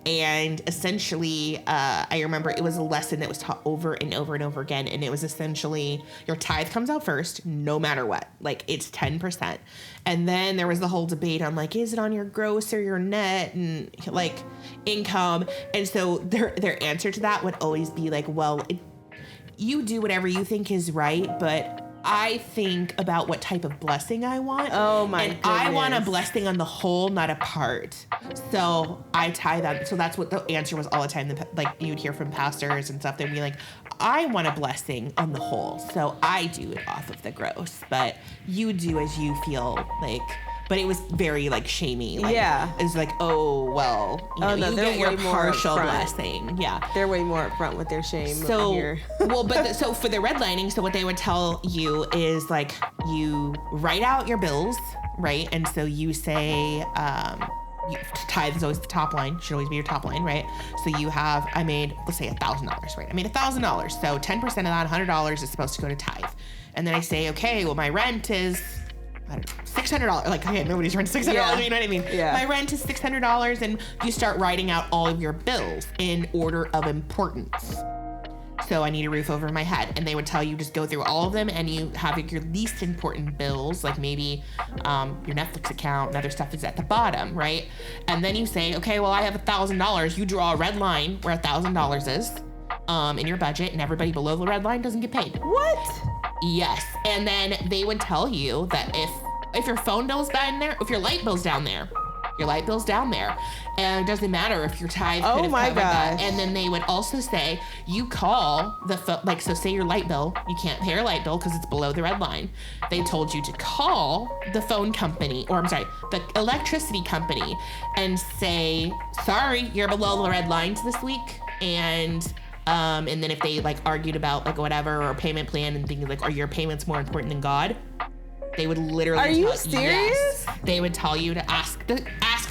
And essentially, I remember it was a lesson that was taught over and over and over again. And it was essentially, your tithe comes out first, no matter what. Like, it's 10%. And then there was the whole debate on, like, is it on your gross or your net and, like, income? And so their answer to that would always be like, well, you do whatever you think is right, but I think about what type of blessing I want. Oh my goodness. goodness. I want a blessing on the whole, not a part. So I tithe on. So that's what the answer was all the time. Like, you'd hear from pastors and stuff. They'd be like, I want a blessing on the whole, so I do it off of the gross, but you do as you feel like. But it was very like shamey. Like, yeah. It's like, oh, well, you get your partial blessing. Yeah. They're way more upfront with their shame. So, here. So for the redlining, so what they would tell you is like, you write out your bills, right? And so you say, tithe is always the top line, should always be your top line, right? So you have, I made, let's say $1,000, right? I made $1,000. So 10% of that, $100 is supposed to go to tithe. And then I say, okay, well, my rent is, I don't know, $600. Like, okay, nobody's rent $600, yeah. You know what I mean? Yeah. My rent is $600, and you start writing out all of your bills in order of importance. So I need a roof over my head. And they would tell you, just go through all of them, and you have your least important bills, like maybe your Netflix account and other stuff is at the bottom, right? And then you say, okay, well, I have $1,000. You draw a red line where $1,000 is in your budget, and everybody below the red line doesn't get paid. What? Yes. And then they would tell you that if your phone bill's down there, if your light bill's down there, your light bill's down there. And it doesn't matter if your tithe could have covered that. And then they would also say, you call the phone, like, so say your light bill, you can't pay your light bill because it's below the red line. They told you to call the phone company, or I'm sorry, the electricity company, and say, sorry, you're below the red lines this week. And then if they like argued about like whatever or payment plan and thinking like, are your payments more important than God? They would literally. Are you serious? Yes, they would tell you to ask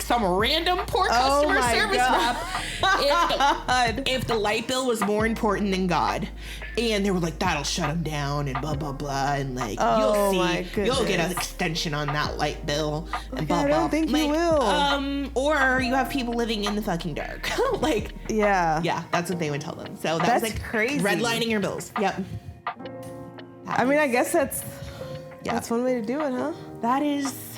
some random poor customer service rep if the light bill was more important than God, and they were like, that'll shut them down and blah blah blah, and like you'll get an extension on that light bill and blah blah. I don't think you will. Or you have people living in the fucking dark. Like yeah, that's what they would tell them. So that's like crazy. Redlining your bills. Yep. I mean, I guess that's one way to do it, huh? That is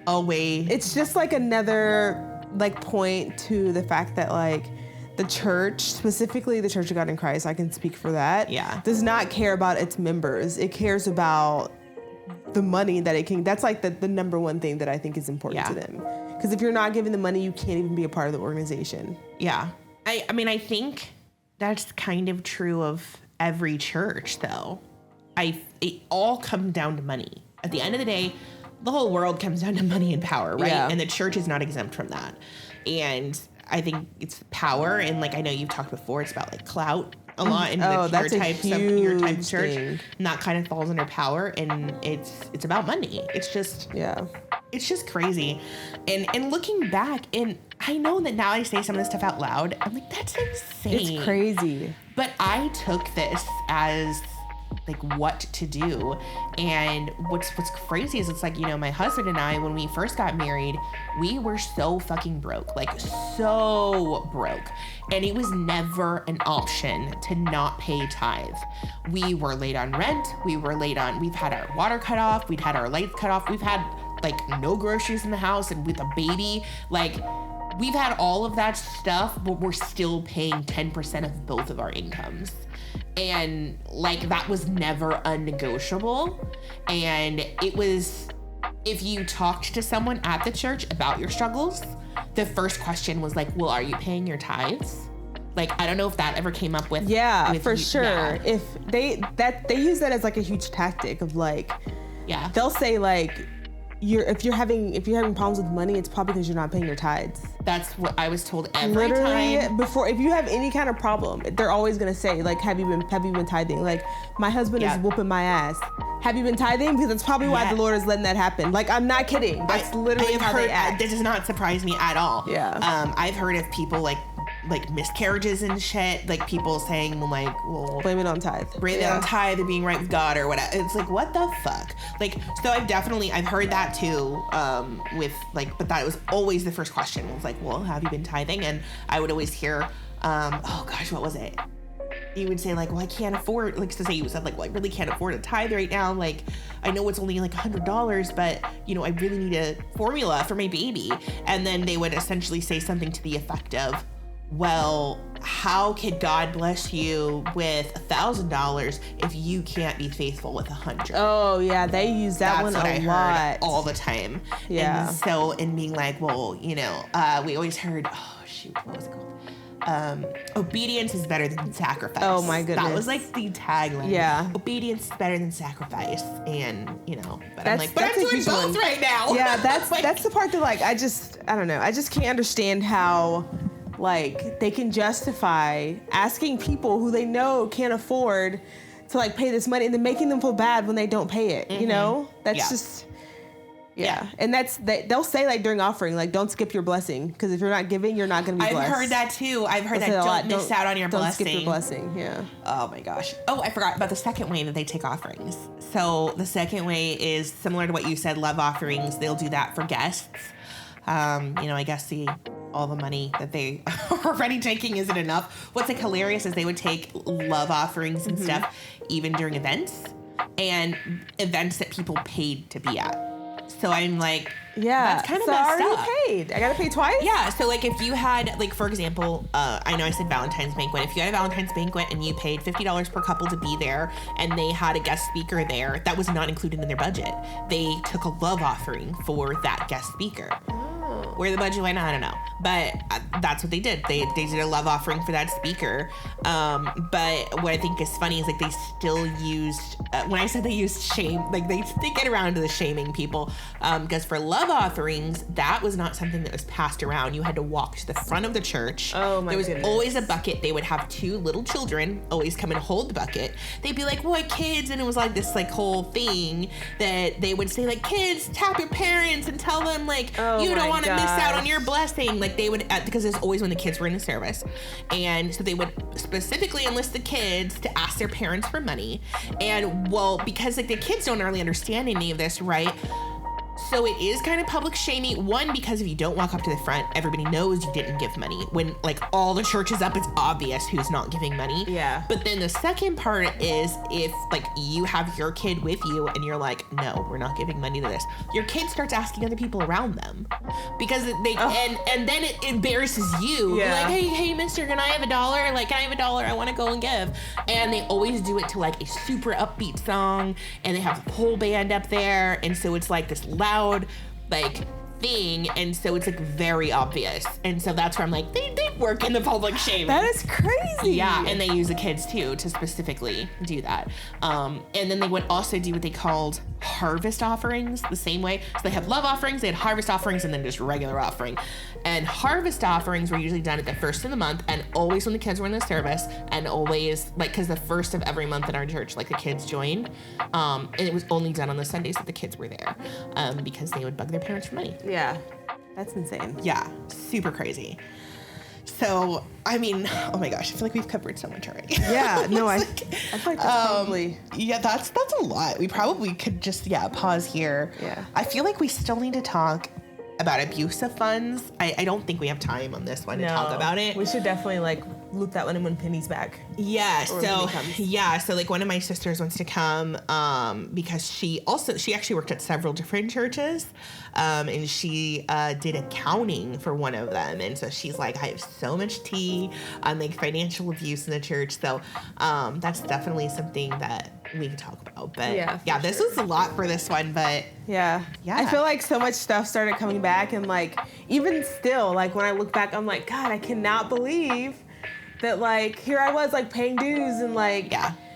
a way. It's just like another like point to the fact that like the church, specifically the Church of God in Christ, I can speak for that, does not care about its members. It cares about the money that it can. That's like the number one thing that I think is important to them. Because if you're not giving the money, you can't even be a part of the organization. Yeah. I mean, I think that's kind of true of every church, though. It all comes down to money. At the end of the day, the whole world comes down to money and power, right? Yeah. And the church is not exempt from that. And I think it's power, and like I know you've talked before, it's about like clout a lot in your type of church. And that kind of falls under power, and it's about money. It's just crazy. And looking back, and I know that now I say some of this stuff out loud, I'm like, that's insane. It's crazy. But I took this as what to do. And what's crazy is it's like, you know, my husband and I, when we first got married, we were so fucking broke, like so broke. And it was never an option to not pay tithe. We were late on rent. We've had our water cut off. We'd had our lights cut off. We've had like no groceries in the house, and with a baby, like we've had all of that stuff, but we're still paying 10% of both of our incomes. And like that was never unnegotiable. And it was, if you talked to someone at the church about your struggles, the first question was like, well, are you paying your tithes? Like, I don't know if that ever came up with. Yeah, with for you. sure. Yeah. If they use that as like a huge tactic of like, yeah, they'll say like, if you're having problems with money, it's probably because you're not paying your tithes. That's what I was told every Literally, time. before, if you have any kind of problem, they're always gonna say like, have you been tithing? Like, my husband is whooping my ass. Have you been tithing? Because that's probably why the Lord is letting that happen. Like, I'm not kidding. That's literally how they act. That does not surprise me at all. Yeah. I've heard of people like miscarriages and shit, like people saying like, well, blame it on tithe. Blame it on tithe and being right with God or whatever. It's like, what the fuck? Like, so I've heard that too, with like, but that was always the first question. It was like, well, have you been tithing? And I would always hear, oh gosh, what was it? You would say like, well, I can't afford, like, to say you said like, well, I really can't afford a tithe right now. Like, I know it's only like $100, but you know, I really need a formula for my baby. And then they would essentially say something to the effect of, well, how could God bless you with $1,000 if you can't be faithful with 100? Oh yeah, they use that one a lot, all the time. Yeah. And so, and being like, well, you know, we always heard, oh shoot, what was it called? Obedience is better than sacrifice. Oh my goodness. That was like the tagline. Yeah. Obedience is better than sacrifice. And, you know, but I'm like, but that's I'm doing both right now. Yeah, that's the part that like, I don't know. I just can't understand how like they can justify asking people who they know can't afford to like pay this money and then making them feel bad when they don't pay it. You know, that's just. Yeah. And they'll say like during offering, like, don't skip your blessing, because if you're not giving, you're not going to be blessed. I've heard that too. I've heard that don't miss out on your blessing. Don't skip your blessing. Yeah. Oh my gosh. Oh, I forgot about the second way that they take offerings. So the second way is similar to what you said, love offerings. They'll do that for guests. You know, I guess all the money that they are already taking isn't enough. What's like hilarious is they would take love offerings and stuff even during events and events that people paid to be at. So I'm like, that's kind of messed up. I already paid. I gotta pay twice? Yeah. So like if you had, like, for example, I know I said Valentine's banquet. If you had a Valentine's banquet and you paid $50 per couple to be there and they had a guest speaker there, that was not included in their budget. They took a love offering for that guest speaker. Where the budget went, I don't know. But that's what they did. They did a love offering for that speaker. But what I think is funny is like they still used, when I said they used shame, like they get around to the shaming people. Because for love offerings, that was not something that was passed around. You had to walk to the front of the church. Oh my goodness. There was always a bucket. They would have two little children always come and hold the bucket. They'd be like, what, kids? And it was like this like whole thing that they would say like, kids, tap your parents and tell them like, you don't want to miss out on your blessing. Like they would, because it's always when the kids were in the service. And so they would specifically enlist the kids to ask their parents for money. And well, because like the kids don't really understand any of this, right? So it is kind of public shaming. One, because if you don't walk up to the front, everybody knows you didn't give money. When like all the church is up, it's obvious who's not giving money. Yeah. But then the second part is if like you have your kid with you and you're like, no, we're not giving money to this. Your kid starts asking other people around them because they and then it embarrasses you. Yeah. Like, hey, mister, can I have $1? Like, can I have $1? I want to go and give. And they always do it to like a super upbeat song, and they have the whole band up there, and so it's like this loud like thing, and so it's like very obvious, and so that's where I'm like they work in the public shaming. That is crazy. Yeah, and they use the kids too to specifically do that. And then they would also do what they called harvest offerings the same way. So they have love offerings, they had harvest offerings, and then just regular offering. And harvest offerings were usually done at the first of the month, and always when the kids were in the service, and always like because the first of every month in our church, like the kids joined, and it was only done on the Sundays that the kids were there, because they would bug their parents for money. Yeah, that's insane. Yeah, super crazy. So, I mean, oh my gosh, I feel like we've covered so much already. Yeah, no, I feel like that's probably... Yeah, that's a lot. We probably could just, pause here. Yeah. I feel like we still need to talk about abuse of funds. I don't think we have time on this one to talk about it. We should definitely like loop that one in when Penny's back. Yeah. So like one of my sisters wants to come because she actually worked at several different churches, and she did accounting for one of them, and so she's like, I have so much tea on like financial abuse in the church. So that's definitely something that we can talk about. But this was a lot for this one, but yeah. I feel like so much stuff started coming back, and like even still, like when I look back, I'm like, God, I cannot believe that like here I was like paying dues and like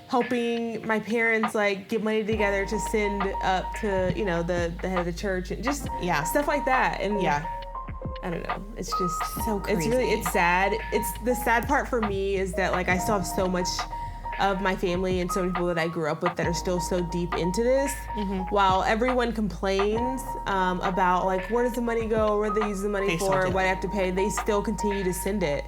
helping my parents like get money together to send up to, you know, the head of the church and just stuff like that. And I don't know. It's just so crazy. It's sad. It's the sad part for me is that like I still have so much of my family and so many people that I grew up with that are still so deep into this. While everyone complains about like, where does the money go? Where do they use the money for? What do I have to pay? They still continue to send it.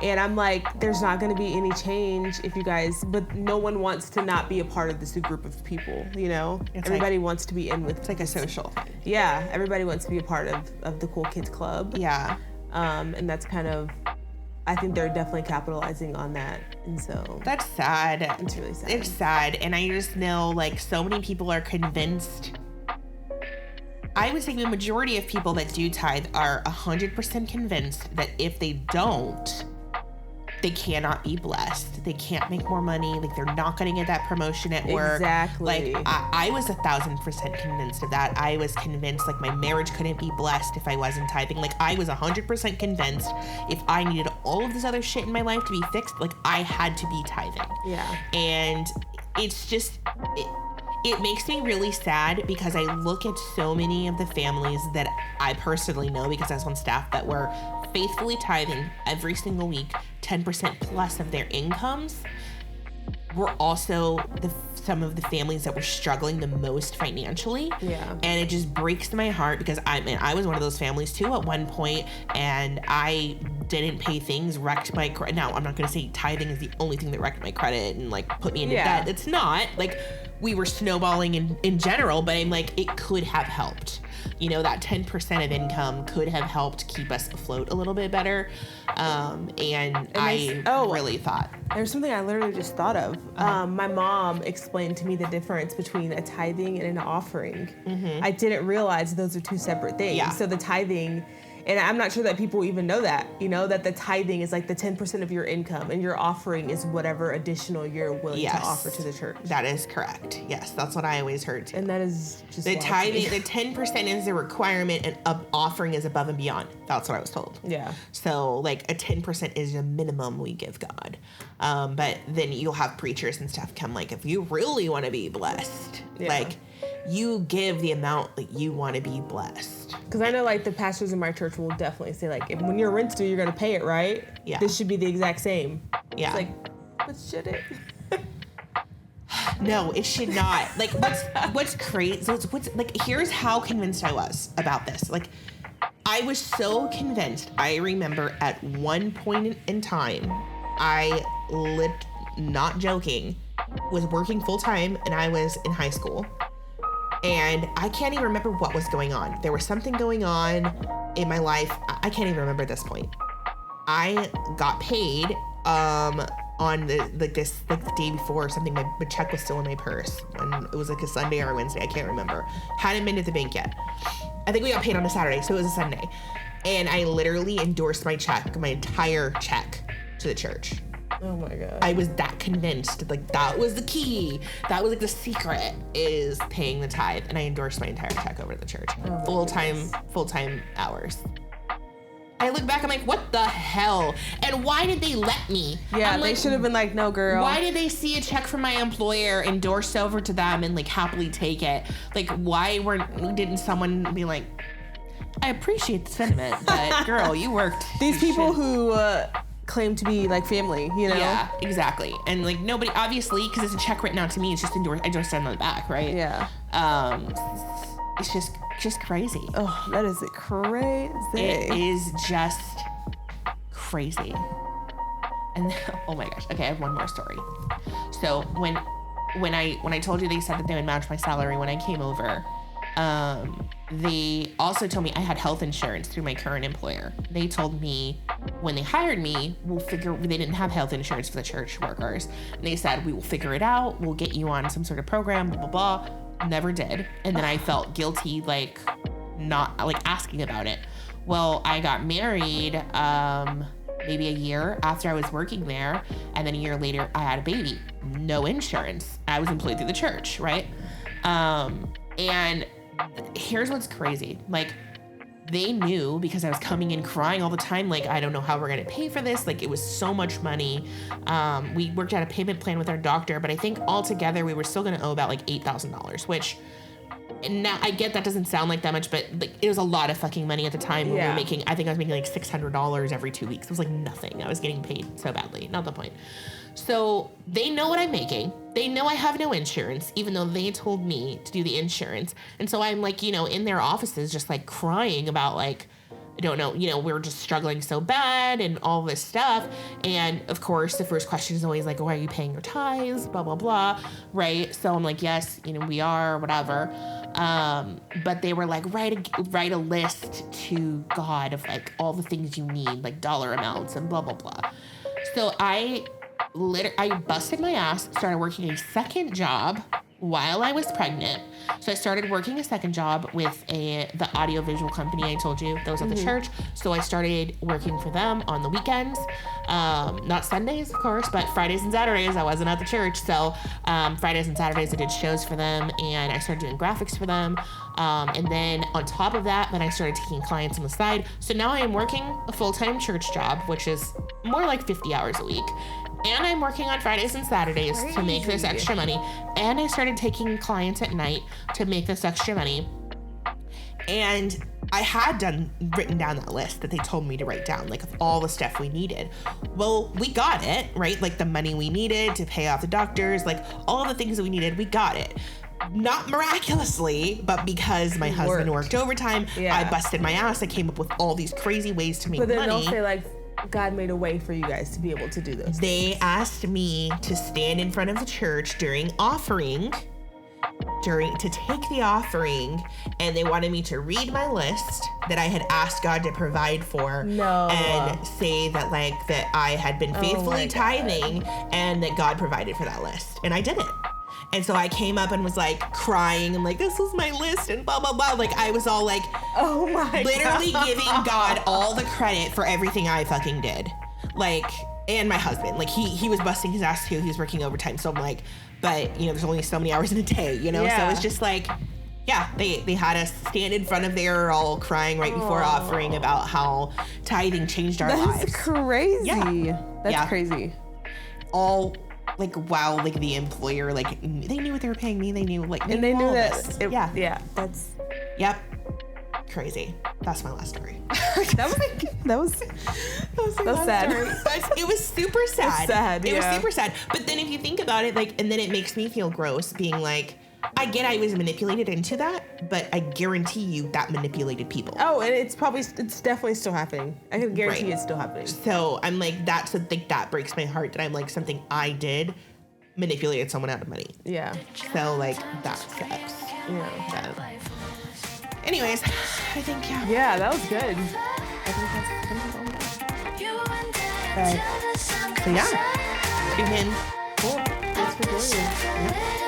And I'm like, there's not going to be any change if you guys, but no one wants to not be a part of this group of people, you know? Everybody wants to be in with. It's like a social. Yeah, everybody wants to be a part of the cool kids club. Yeah. And that's kind of, I think they're definitely capitalizing on that. And so that's sad. It's really sad. It's sad. And I just know like so many people are convinced. I would say the majority of people that do tithe are 100% convinced that if they don't, they cannot be blessed. They can't make more money. Like they're not going to get that promotion at work. Exactly. Like I was 1,000% convinced of that. I was convinced like my marriage couldn't be blessed if I wasn't tithing. Like I was 100% convinced if I needed all of this other shit in my life to be fixed, like I had to be tithing. Yeah. And it's just, it makes me really sad because I look at so many of the families that I personally know because I was on staff that were faithfully tithing every single week, 10% plus of their incomes, were also some of the families that were struggling the most financially. Yeah. And it just breaks my heart because I was one of those families too at one point, and I didn't pay things, wrecked my credit. Now, I'm not going to say tithing is the only thing that wrecked my credit and like put me into debt. It's not. Like we were snowballing in general, but I'm like, it could have helped. You know, that 10% of income could have helped keep us afloat a little bit better. And I really thought. There's something I literally just thought of. My mom explained to me the difference between a tithing and an offering. I didn't realize those are two separate things. Yeah. So the tithing, and I'm not sure that people even know that, you know, that the tithing is like the 10% of your income and your offering is whatever additional you're willing to offer to the church. That is correct. Yes, that's what I always heard too. And that is just the tithing, the 10% is the requirement and offering is above and beyond. That's what I was told. Yeah. So like a 10% is a minimum we give God. But then you'll have preachers and stuff come like, if you really want to be blessed, like you give the amount that you want to be blessed. Because I know like the pastors in my church will definitely say like, if when your rent's due, you're going to pay it, right? Yeah. This should be the exact same. Yeah. It's like, but should it? No, it should not. Like what's crazy, what's like, here's how convinced I was about this. Like I was so convinced. I remember at one point in time, I not joking, was working full time and I was in high school. And I can't even remember what was going on. There was something going on in my life. I can't even remember at this point. I got paid on the day before or something. My check was still in my purse. And it was like a Sunday or a Wednesday. I can't remember. Hadn't been to the bank yet. I think we got paid on a Saturday, so it was a Sunday. And I literally endorsed my check, my entire check, to the church. Oh my God. I was that convinced. Like that was the key. That was like the secret, is paying the tithe. And I endorsed my entire check over to the church. Full time hours. I look back, I'm like, what the hell? And why did they let me? Yeah, they should have been like, no, girl. Why did they see a check from my employer endorsed over to them and like happily take it? Like, why didn't someone be like, I appreciate the sentiment, but girl, you worked. These people who claim to be like family, you know? Yeah, exactly. And like nobody, obviously, because it's a check written out to me, it's just endorsed. I just send on the back, right? Yeah. It's just crazy. Oh, that is crazy. It is just crazy. And oh my gosh. Okay, I have one more story. So when I told you they said that they would match my salary when I came over, they also told me I had health insurance through my current employer. They told me when they hired me, they didn't have health insurance for the church workers. And they said, we will figure it out. We'll get you on some sort of program, blah, blah, blah. Never did. And then I felt guilty, like not like asking about it. Well, I got married, maybe a year after I was working there. And then a year later I had a baby, no insurance. I was employed through the church. Right. And here's what's crazy. Like, they knew because I was coming in crying all the time. Like, I don't know how we're going to pay for this. Like, it was so much money. We worked out a payment plan with our doctor, but I think altogether we were still going to owe about like $8,000, which now I get that doesn't sound like that much, but like, it was a lot of fucking money at the time. When we were making, I think I was making like $600 every 2 weeks. It was like nothing. I was getting paid so badly. Not the point. So they know what I'm making. They know I have no insurance, even though they told me to do the insurance. And so I'm like, in their offices, just like crying about like, I don't know, we're just struggling so bad and all this stuff. And of course, the first question is always like, why are you paying your tithes? Blah, blah, blah. Right. So I'm like, yes, we are, whatever. But they were like, write a list to God of like all the things you need, like dollar amounts and blah, blah, blah. So I busted my ass, started working a second job while I was pregnant. So I started working a second job with the audiovisual company I told you that was at the church. So I started working for them on the weekends, not Sundays, of course, but Fridays and Saturdays. I wasn't at the church. So Fridays and Saturdays I did shows for them, and I started doing graphics for them. And then on top of that, then I started taking clients on the side. So now I am working a full-time church job, which is more like 50 hours a week. And I'm working on Fridays and Saturdays to make this extra money. And I started taking clients at night to make this extra money. And I had written down that list that they told me to write down, like, of all the stuff we needed. Well, we got it, right? Like the money we needed to pay off the doctors, like all the things that we needed, we got it. Not miraculously, but because my husband worked overtime, I busted my ass. I came up with all these crazy ways to make money. But then they'll say like, God made a way for you guys to be able to do this. They asked me to stand in front of the church during offering, to take the offering, and they wanted me to read my list that I had asked God to provide for, and say that that I had been faithfully tithing and that God provided for that list, and I did it. And so I came up and was like crying and like, this is my list and blah, blah, blah. Like I was all like, oh my literally giving God all the credit for everything I fucking did. Like, and my husband, like he was busting his ass too. He was working overtime. So I'm like, but there's only so many hours in a day, So it's just like, they had us stand in front of there all crying right before offering about how tithing changed our lives. That's crazy. Yeah. That's crazy. All like, wow, like the employer, like they knew what they were paying me. They knew and they knew that. That's crazy. That's my last story. that was sad. It was super sad. It's sad. It was super sad. But then if you think about it, and then it makes me feel gross being like, I get I was manipulated into that, but I guarantee you that manipulated people. Oh, and it's definitely still happening. I can guarantee it's still happening. So I'm like, that breaks my heart that I'm like, something I did manipulated someone out of money. Yeah. So like, that sucks. Yeah. Anyways, I think, Yeah, that was good. I think that's all that. So tune in. Cool. Thanks for joining.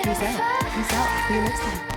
Peace out. See you next time.